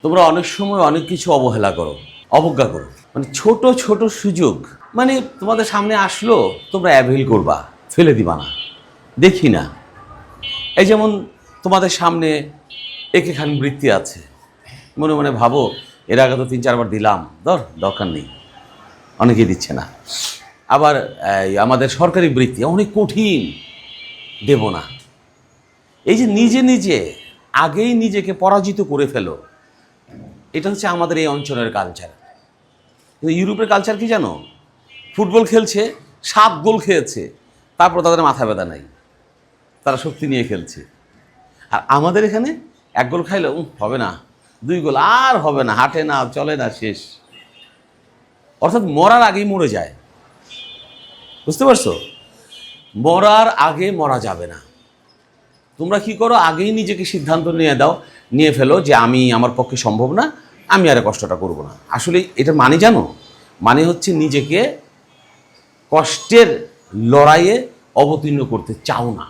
তোমরা অনেক সময় অনেক কিছু অবহেলা করো, অবজ্ঞা করো। মানে ছোট ছোট সুযোগ মানে তোমাদের সামনে আসলো, তোমরা অ্যাভেল করবা, ফেলে দিবা না। দেখি না, এই যেমন তোমাদের সামনে একেখান বৃত্তি আছে, মনে মনে ভাবো এর আগে তো 3-4 বার দিলাম, দরকার নেই, অনেকেই দিচ্ছে না। আবার আমাদের সরকারি বৃত্তি অনেক কঠিন, দেব না। এই যে নিজে নিজে আগেই নিজেকে পরাজিত করে ফেলো, এটা হচ্ছে আমাদের এই অঞ্চলের কালচার। কিন্তু ইউরোপের কালচার কি জানো? ফুটবল খেলছে, 7 গোল খেয়েছে, তারপর তাদের মাথা ব্যথা নাই, তারা শক্তি নিয়ে খেলছে। আর আমাদের এখানে 1 গোল খাইলো, হবে না, 2 গোল আর হবে না, হাঁটে না, চলে না, শেষ। অর্থাৎ মরার আগেই মরে যায়। বুঝতে পারছো? মরার আগে মরা যাবে না। তোমরা কি করো, আগেই নিজেকে সিদ্ধান্ত নিয়ে ফেলো যে আমার পক্ষে সম্ভব না, আমি আর কষ্টটা করব না। আসলে এটা মানে জানো, মানে হচ্ছে নিজেকে কষ্টের লড়াইয়ে অবতীর্ণ করতে চাও না।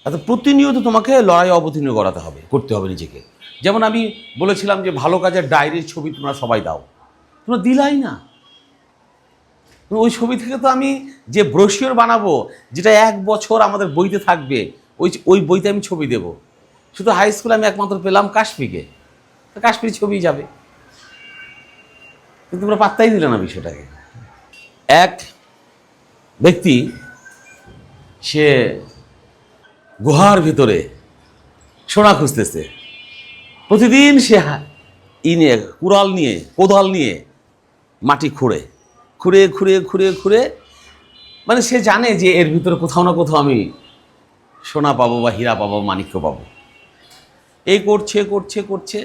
অর্থাৎ প্রতিনিয়ত তোমাকে লড়াই অবতীর্ণ করতে হবে নিজেকে। যেমন আমি বলেছিলাম যে ভালো কাজের ডায়েরির ছবি তোমরা সবাই দাও, তোমরা দিলাই না। ওই ছবি থেকে তো আমি যে ব্রোশিওর বানাবো, যেটা 1 বছর আমাদের বইতে থাকবে, ওই বইতে আমি ছবি দেব। শুধু হাই স্কুলে আমি একমাত্র পেলাম কাশ্মীরকে, তো কাশ্মীর ছবি যাবে, কিন্তু তোমরা পাত্তাই দিলে না বিষয়টাকে। এক ব্যক্তি, সে গুহার ভিতরে সোনা খুঁজতেছে। প্রতিদিন সে কোদাল নিয়ে মাটি খুঁড়ে মানে সে জানে যে এর ভিতরে কোথাও না কোথাও আমি সোনা পাবো বা হীরা পাবো, মাণিক্য পাবো। এই করছে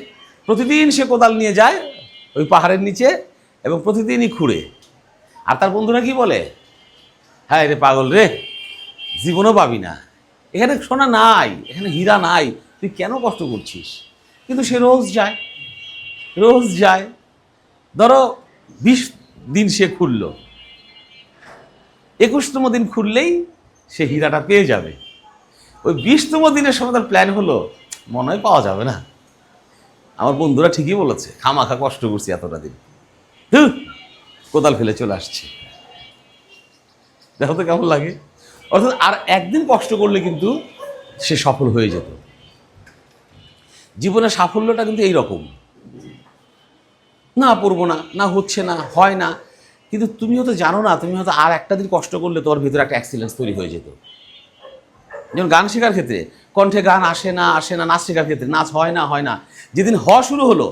প্রতিদিন সে কোদাল নিয়ে যায় ওই পাহাড়ের নিচে এবং প্রতিদিনই খুঁড়ে। আর তার বন্ধুরা কি বলে, হ্যাঁ রে পাগল রে, জীবনও পাবি না, এখানে সোনা নাই, এখানে হীরা নাই, তুই কেন কষ্ট করছিস? কিন্তু সে রোজ যায়। ধরো 20 দিন সে খুঁড়ল, 21তম দিন খুঁড়লেই সে হীরাটা পেয়ে যাবে। ওই 20তম দিনের সময় তার প্ল্যান হলো, মনে হয় পাওয়া যাবে না, আমার বন্ধুরা ঠিকই বলেছে, খামাখা কষ্ট করছি এতটা দিন, কোদাল ফেলে চলে আসছে। দেখো তো কেমন লাগে। অর্থাৎ আর একদিন কষ্ট করলে কিন্তু সে সফল হয়ে যেত। জীবনের সাফল্যটা কিন্তু এইরকম, না পড়বো না, হচ্ছে না, হয় না, কিন্তু তুমি হয়তো জানো না, তুমি হয়তো আর একটা দিন কষ্ট করলে তোমার ভিতরে একটা এক্সিলেন্স তৈরি হয়ে যেত। যেমন গান শেখার ক্ষেত্রে কণ্ঠে গান আসে না, নাচ শেখার ক্ষেত্রে নাচ হয় না, যেদিন হওয়া শুরু হলো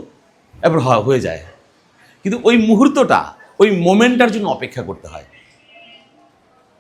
এবার হয়ে যায়। কিন্তু ওই মুহূর্তটা, ওই মোমেন্টটার জন্য অপেক্ষা করতে হয়।